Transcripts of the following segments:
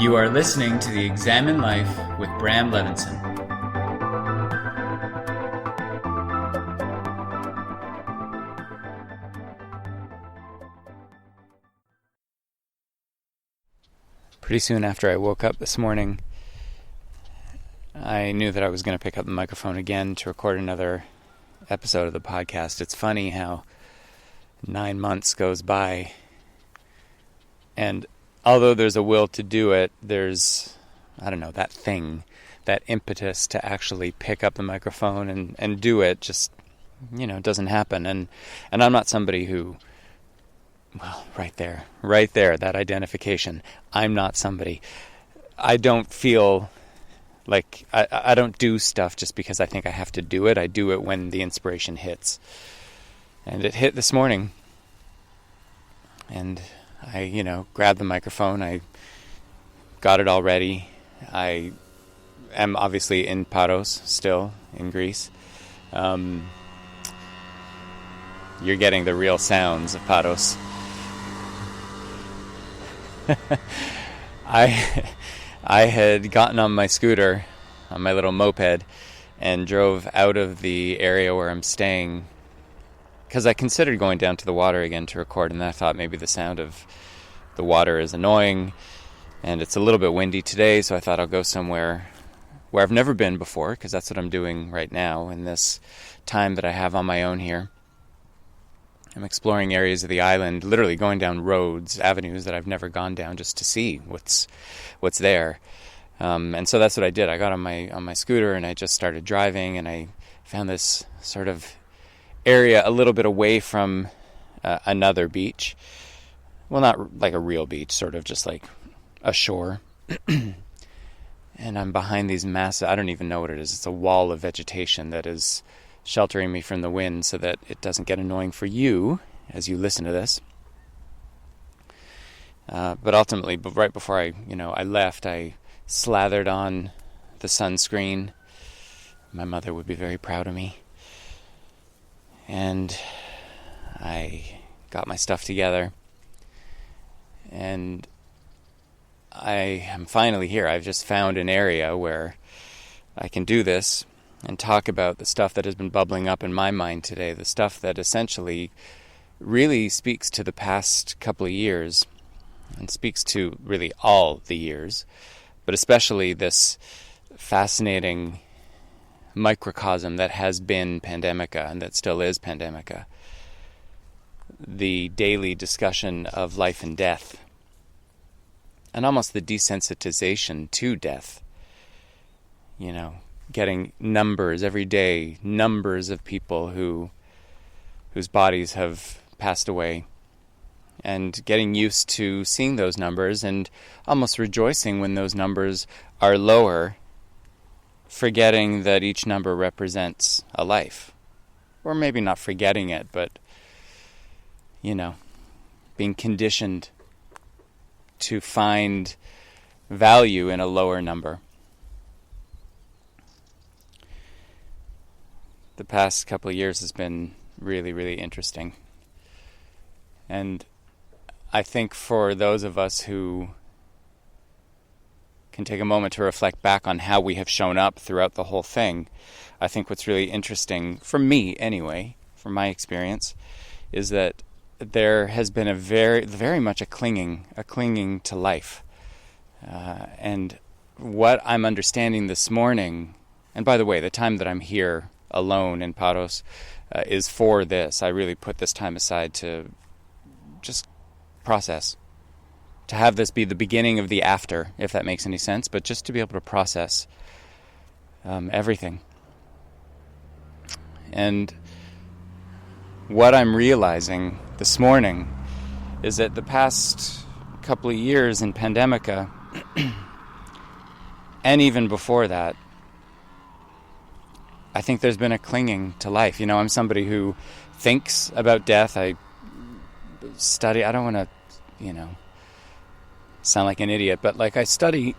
You are listening to the Examine Life with Bram Levinson. Pretty soon after I woke up this morning, I knew that I was going to pick up the microphone again to record another episode of the podcast. It's funny how 9 months goes by, and although there's a will to do it, there's, that thing, that impetus to actually pick up the microphone and do it just, doesn't happen. And I'm not somebody who, right there, that identification. I'm not somebody. I don't feel like, I don't do stuff just because I think I have to do it. I do it when the inspiration hits. And it hit this morning. And I, grabbed the microphone. I got it all ready. I am obviously in Paros, still in Greece. You're getting the real sounds of Paros. I had gotten on my scooter, on my little moped, and drove out of the area where I'm staying, because I considered going down to the water again to record, and I thought maybe the sound of the water is annoying, and it's a little bit windy today, so I thought I'll go somewhere where I've never been before, because that's what I'm doing right now in this time that I have on my own here. I'm exploring areas of the island, literally going down roads, avenues that I've never gone down, just to see what's there. And so that's what I did. I got on my scooter and I just started driving, and I found this sort of area a little bit away from another beach. Well, not like a real beach, sort of just like a shore. And I'm behind these massive, I don't even know what it is. It's a wall of vegetation that is sheltering me from the wind so that it doesn't get annoying for you as you listen to this. But ultimately, right before I left, I slathered on the sunscreen. My mother would be very proud of me. And I got my stuff together. And I am finally here. I've just found an area where I can do this and talk about the stuff that has been bubbling up in my mind today, the stuff that essentially really speaks to the past couple of years and speaks to really all the years, but especially this fascinating microcosm that has been Pandemica and that still is Pandemica. The daily discussion of life and death, and almost the desensitization to death. Getting numbers every day, numbers of people whose bodies have passed away, and getting used to seeing those numbers and almost rejoicing when those numbers are lower, forgetting that each number represents a life. Or maybe not forgetting it, but, being conditioned to find value in a lower number. The past couple of years has been really, really interesting. And I think for those of us who can take a moment to reflect back on how we have shown up throughout the whole thing, I think what's really interesting, for me anyway, from my experience, is that there has been a very much a clinging to life. And what I'm understanding this morning, and by the way, the time that I'm here alone in Paros is for this. I really put this time aside to just process, to have this be the beginning of the after, if that makes any sense, but just to be able to process everything. And what I'm realizing this morning is that the past couple of years in Pandemica, and even before that, I think there's been a clinging to life. I'm somebody who thinks about death. I study, I don't want to, sound like an idiot, but I study,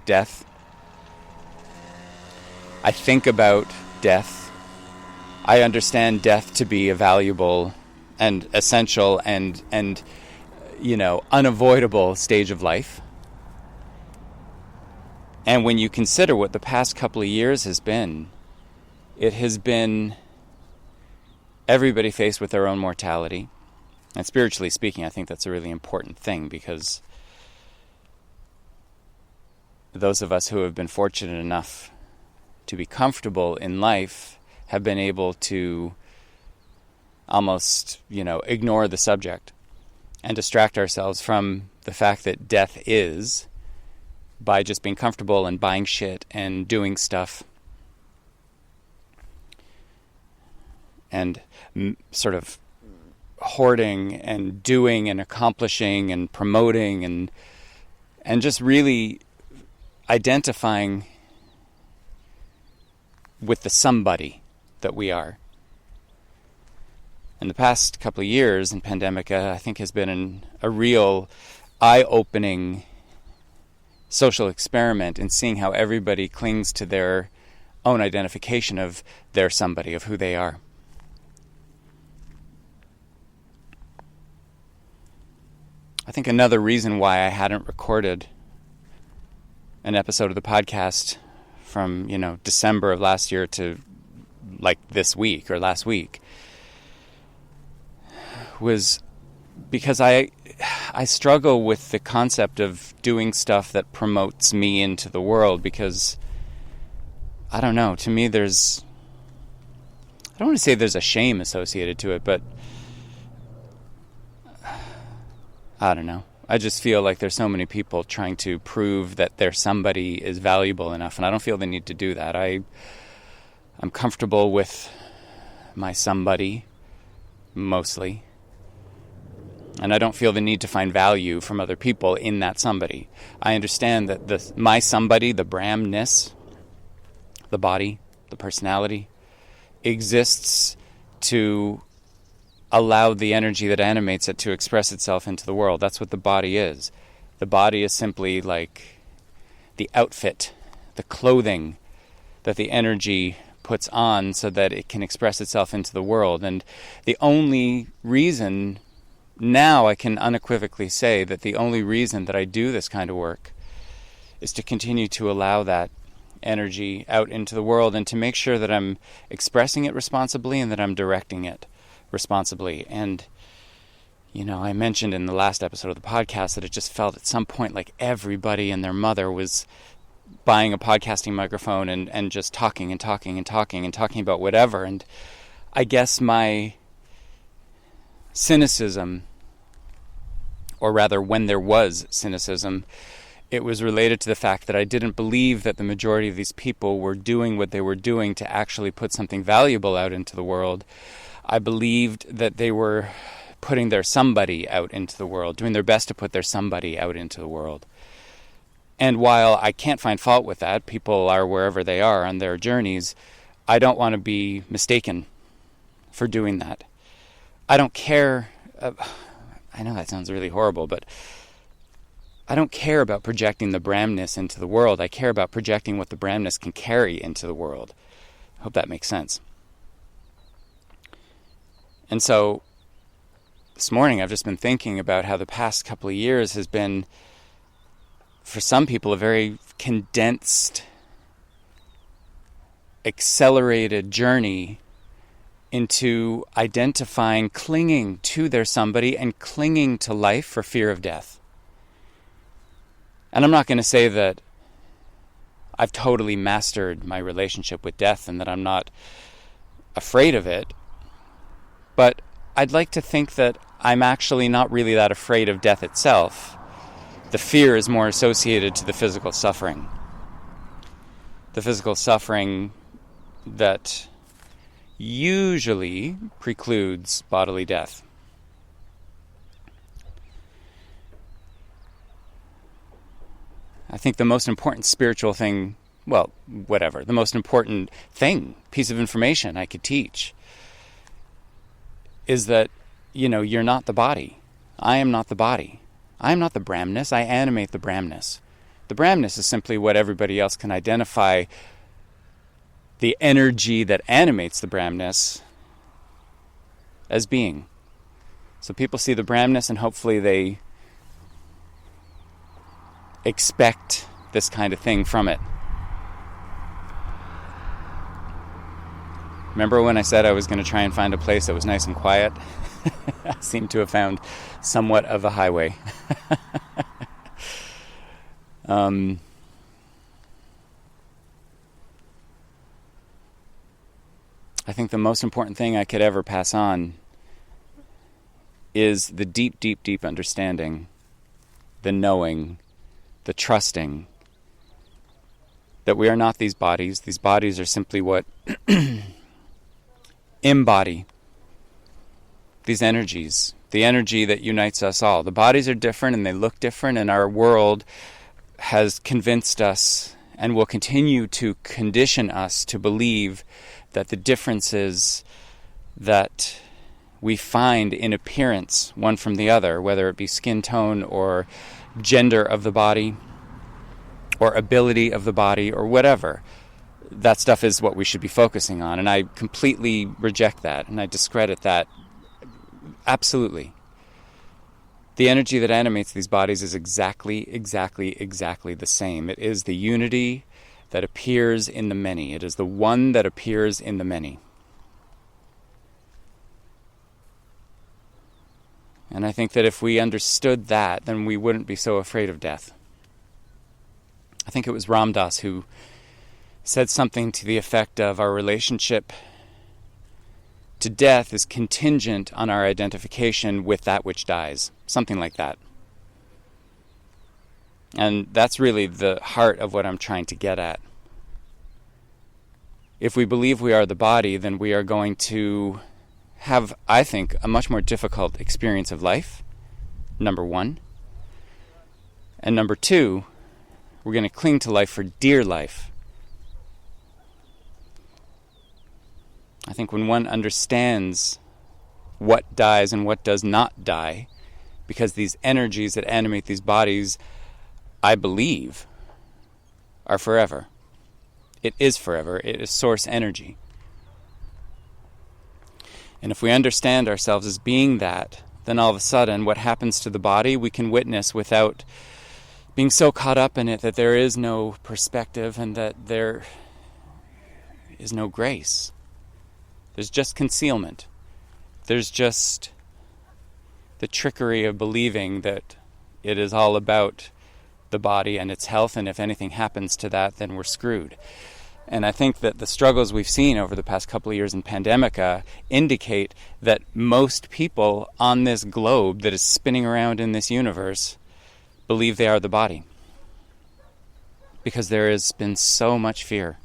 death. I think about death. I understand death to be a valuable and essential and unavoidable stage of life. And when you consider what the past couple of years has been, it has been everybody faced with their own mortality. And spiritually speaking, I think that's a really important thing, because those of us who have been fortunate enough to be comfortable in life have been able to almost, ignore the subject and distract ourselves from the fact that death is, by just being comfortable and buying shit and doing stuff and sort of hoarding and doing and accomplishing and promoting and just really identifying with the somebody that we are. And the past couple of years in pandemic, I think, has been a real eye-opening social experiment in seeing how everybody clings to their own identification of their somebody, of who they are. I think another reason why I hadn't recorded an episode of the podcast from, December of last year to like this week or last week was because I struggle with the concept of doing stuff that promotes me into the world, because I don't know, to me I don't want to say there's a shame associated to it, but I don't know. I just feel like there's so many people trying to prove that their somebody is valuable enough, and I don't feel the need to do that. I'm comfortable with my somebody, mostly. And I don't feel the need to find value from other people in that somebody. I understand that my somebody, the Bramness, the body, the personality, exists to allow the energy that animates it to express itself into the world. That's what the body is. The body is simply like the outfit, the clothing that the energy puts on so that it can express itself into the world. And the only reason, now I can unequivocally say that the only reason that I do this kind of work is to continue to allow that energy out into the world and to make sure that I'm expressing it responsibly and that I'm directing it responsibly. And I mentioned in the last episode of the podcast that it just felt at some point like everybody and their mother was buying a podcasting microphone and just talking about whatever. And I guess my cynicism, or rather when there was cynicism, it was related to the fact that I didn't believe that the majority of these people were doing what they were doing to actually put something valuable out into the world. I believed that they were putting their somebody out into the world, doing their best to put their somebody out into the world. And while I can't find fault with that, people are wherever they are on their journeys, I don't want to be mistaken for doing that. I don't care, I know that sounds really horrible, but I don't care about projecting the Bramness into the world. I care about projecting what the Bramness can carry into the world. I hope that makes sense. And so this morning I've just been thinking about how the past couple of years has been, for some people, a very condensed, accelerated journey into identifying, clinging to their somebody and clinging to life for fear of death. And I'm not going to say that I've totally mastered my relationship with death and that I'm not afraid of it, but I'd like to think that I'm actually not really that afraid of death itself. The fear is more associated to the physical suffering. The physical suffering that usually precludes bodily death. I think the most important spiritual thing, the most important piece of information I could teach is that, you're not the body. I am not the body. I am not the Bramness. I animate the Bramness. The Bramness is simply what everybody else can identify the energy that animates the Bramness as being. So people see the Bramness and hopefully they expect this kind of thing from it. Remember when I said I was going to try and find a place that was nice and quiet? I seem to have found somewhat of a highway. I think the most important thing I could ever pass on is the deep, deep, deep understanding, the knowing, the trusting that we are not these bodies. These bodies are simply what embody these energies, the energy that unites us all. The bodies are different and they look different, and our world has convinced us and will continue to condition us to believe that the differences that we find in appearance one from the other, whether it be skin tone or gender of the body or ability of the body or whatever, that stuff is what we should be focusing on. And I completely reject that and I discredit that. Absolutely. The energy that animates these bodies is exactly the same. It is the unity that appears in the many. It is the one that appears in the many. And I think that if we understood that, then we wouldn't be so afraid of death. I think it was Ram Dass who said something to the effect of our relationship to death is contingent on our identification with that which dies. Something like that. And that's really the heart of what I'm trying to get at. If we believe we are the body, then we are going to have, I think, a much more difficult experience of life, number one. And number two, we're going to cling to life for dear life. I think when one understands what dies and what does not die, because these energies that animate these bodies, I believe, are forever. It is forever. It is source energy. And if we understand ourselves as being that, then all of a sudden what happens to the body we can witness without being so caught up in it that there is no perspective and that there is no grace. There's just concealment. There's just the trickery of believing that it is all about the body and its health, and if anything happens to that, then we're screwed. And I think that the struggles we've seen over the past couple of years in pandemica indicate that most people on this globe that is spinning around in this universe believe they are the body. Because there has been so much fear.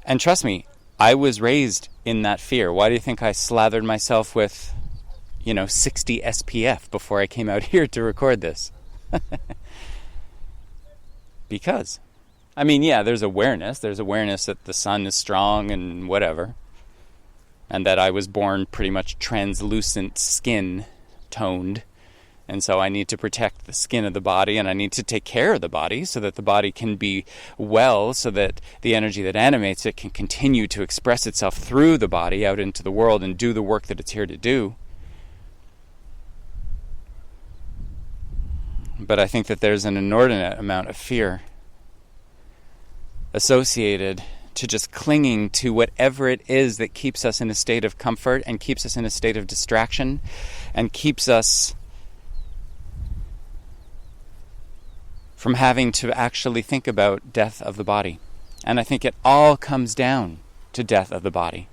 And trust me, I was raised in that fear. Why do you think I slathered myself with, 60 SPF before I came out here to record this? Because, there's awareness. There's awareness that the sun is strong and whatever. And that I was born pretty much translucent skin toned. And so I need to protect the skin of the body, and I need to take care of the body so that the body can be well, so that the energy that animates it can continue to express itself through the body out into the world and do the work that it's here to do. But I think that there's an inordinate amount of fear associated to just clinging to whatever it is that keeps us in a state of comfort and keeps us in a state of distraction and keeps us from having to actually think about death of the body. And I think it all comes down to death of the body.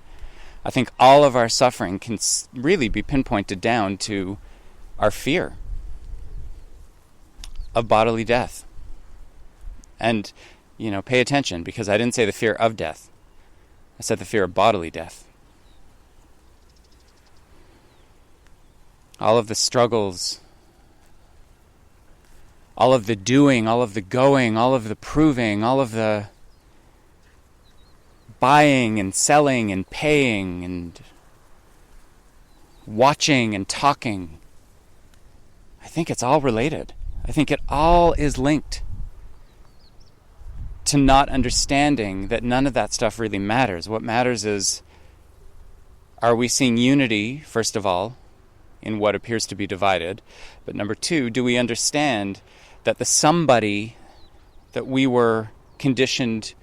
I think all of our suffering can really be pinpointed down to our fear of bodily death. And, pay attention, because I didn't say the fear of death. I said the fear of bodily death. All of the struggles, all of the doing, all of the going, all of the proving, all of the buying and selling and paying and watching and talking, I think it's all related. I think it all is linked to not understanding that none of that stuff really matters. What matters is, are we seeing unity, first of all, in what appears to be divided? But number two, do we understand that the somebody that we were conditioned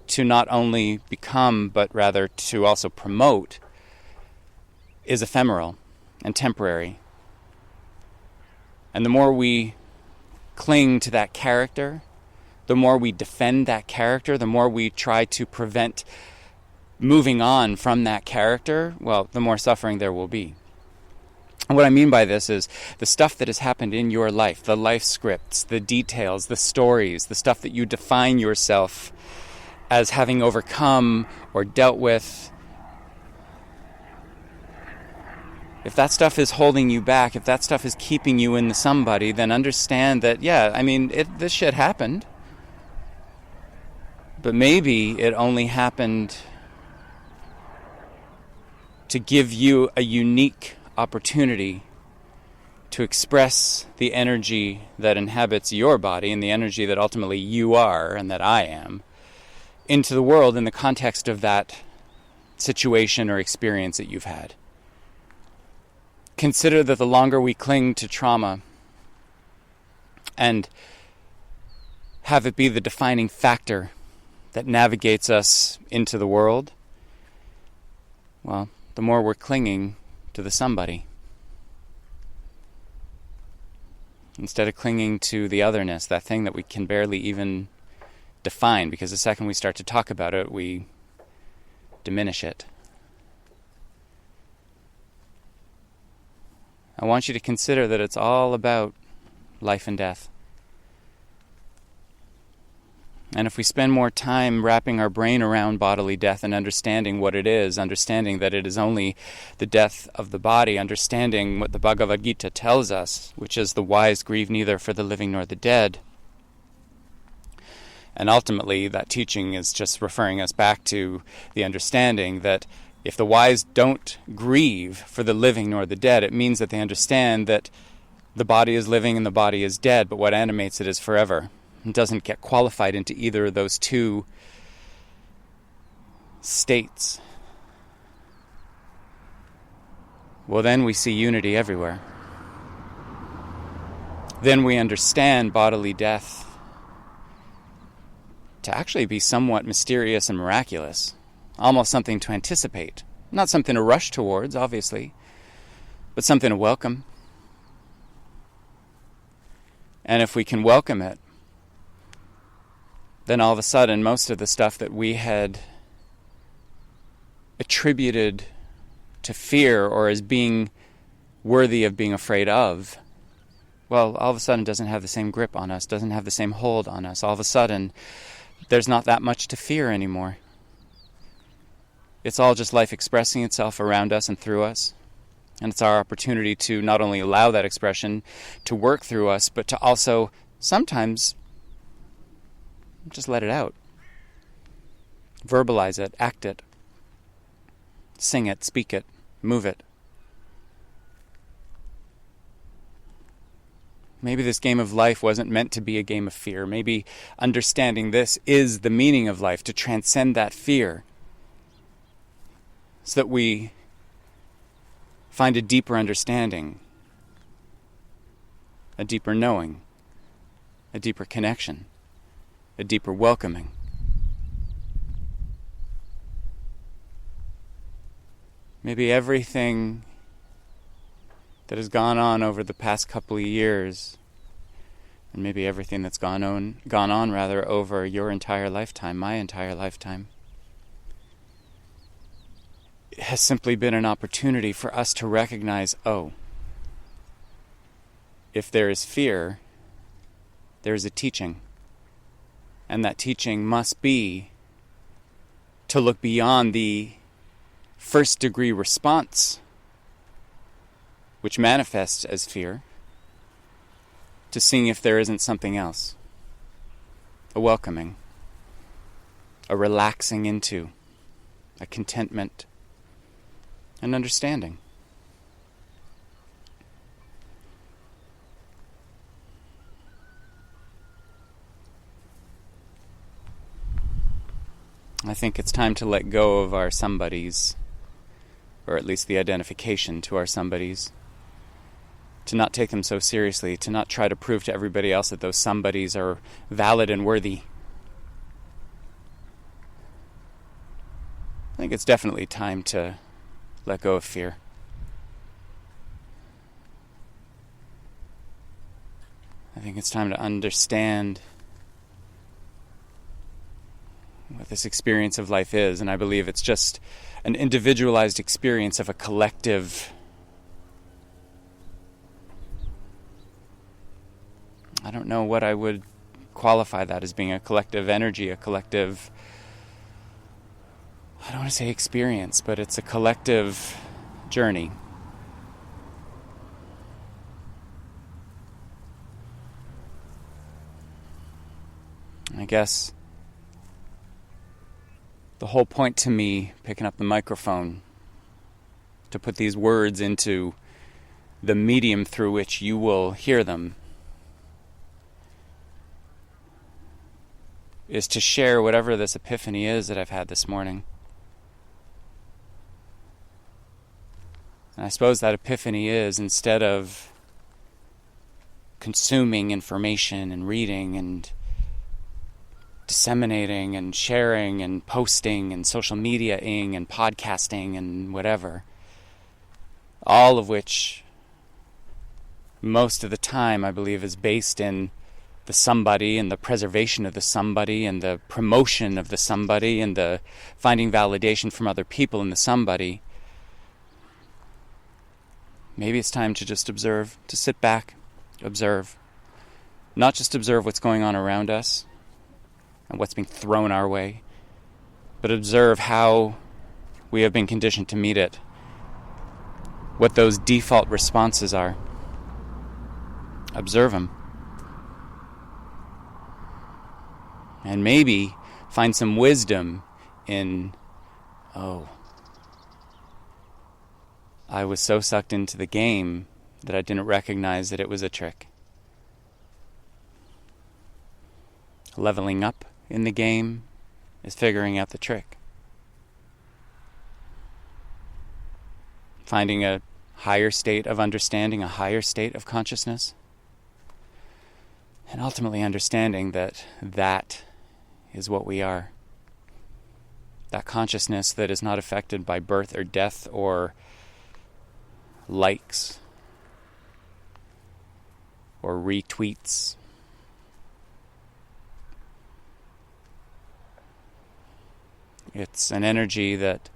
to not only become, but rather to also promote, is ephemeral and temporary. And the more we cling to that character, the more we defend that character, the more we try to prevent moving on from that character, well, the more suffering there will be. And what I mean by this is the stuff that has happened in your life, the life scripts, the details, the stories, the stuff that you define yourself as having overcome or dealt with. If that stuff is holding you back, if that stuff is keeping you in the somebody, then understand that, this shit happened. But maybe it only happened to give you a unique opportunity to express the energy that inhabits your body and the energy that ultimately you are and that I am into the world in the context of that situation or experience that you've had. Consider that the longer we cling to trauma and have it be the defining factor that navigates us into the world, well, the more we're clinging to the somebody, instead of clinging to the otherness, that thing that we can barely even define, because the second we start to talk about it, we diminish it. I want you to consider that it's all about life and death. And if we spend more time wrapping our brain around bodily death and understanding what it is, understanding that it is only the death of the body, understanding what the Bhagavad Gita tells us, which is the wise grieve neither for the living nor the dead. And ultimately, that teaching is just referring us back to the understanding that if the wise don't grieve for the living nor the dead, it means that they understand that the body is living and the body is dead, but what animates it is forever. It doesn't get qualified into either of those two states. Well, then we see unity everywhere. Then we understand bodily death to actually be somewhat mysterious and miraculous, almost something to anticipate. Not something to rush towards, obviously, but something to welcome. And if we can welcome it, then all of a sudden, most of the stuff that we had attributed to fear or as being worthy of being afraid of, well, all of a sudden doesn't have the same grip on us, doesn't have the same hold on us. All of a sudden, there's not that much to fear anymore. It's all just life expressing itself around us and through us. And it's our opportunity to not only allow that expression to work through us, but to also sometimes just let it out. Verbalize it, act it, sing it, speak it, move it. Maybe this game of life wasn't meant to be a game of fear. Maybe understanding this is the meaning of life, to transcend that fear, so that we find a deeper understanding, a deeper knowing, a deeper connection, a deeper welcoming. Maybe everything that has gone on over the past couple of years, and maybe everything that's gone on over your entire lifetime, my entire lifetime, has simply been an opportunity for us to recognize, if there is fear, there is a teaching. And that teaching must be to look beyond the first degree response, which manifests as fear, to seeing if there isn't something else. A welcoming, a relaxing into, a contentment, an understanding. I think it's time to let go of our somebodies, or at least the identification to our somebodies, to not take them so seriously, to not try to prove to everybody else that those somebodies are valid and worthy. I think it's definitely time to let go of fear. I think it's time to understand what this experience of life is, and I believe it's just an individualized experience of a collective. I don't know what I would qualify that as being, a collective energy, a collective, I don't want to say experience, but it's a collective journey. I guess the whole point to me picking up the microphone to put these words into the medium through which you will hear them is to share whatever this epiphany is that I've had this morning. And I suppose that epiphany is, instead of consuming information and reading and disseminating and sharing and posting and social media-ing and podcasting and whatever, all of which most of the time I believe is based in the somebody and the preservation of the somebody and the promotion of the somebody and the finding validation from other people in the somebody. Maybe it's time to just observe, to sit back, observe. Not just observe what's going on around us and what's being thrown our way, but observe how we have been conditioned to meet it, what those default responses are. Observe them. And maybe find some wisdom in, I was so sucked into the game that I didn't recognize that it was a trick. Leveling up in the game is figuring out the trick. Finding a higher state of understanding, a higher state of consciousness, and ultimately understanding that that is what we are. That consciousness that is not affected by birth or death or likes or retweets. It's an energy that,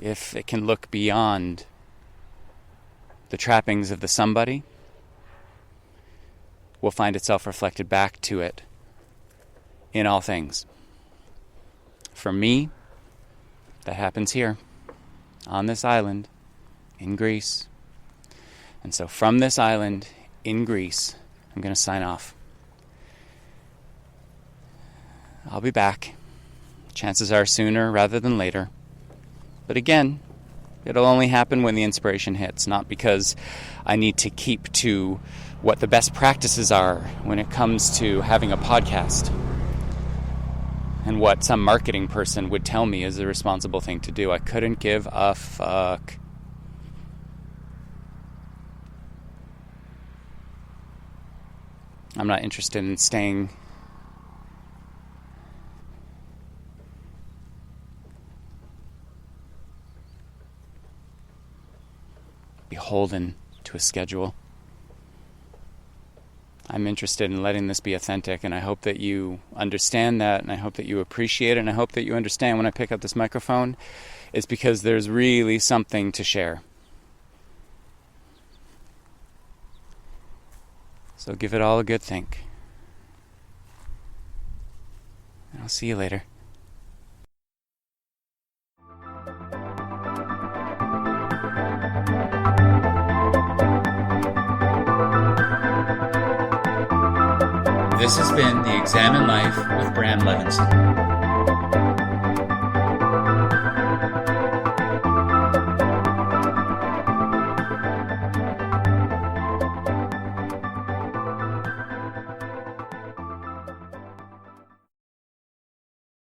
if it can look beyond the trappings of the somebody, will find itself reflected back to it in all things. For me, that happens here, on this island, in Greece. And so from this island, in Greece, I'm going to sign off. I'll be back. Chances are sooner rather than later. But again, it'll only happen when the inspiration hits, not because I need to keep to what the best practices are when it comes to having a podcast and what some marketing person would tell me is the responsible thing to do. I couldn't give a fuck. I'm not interested in staying beholden to a schedule. I'm interested in letting this be authentic, and I hope that you understand that, and I hope that you appreciate it, and I hope that you understand when I pick up this microphone, it's because there's really something to share. So give it all a good think. And I'll see you later. This has been The Examine Life with Bram Levinson.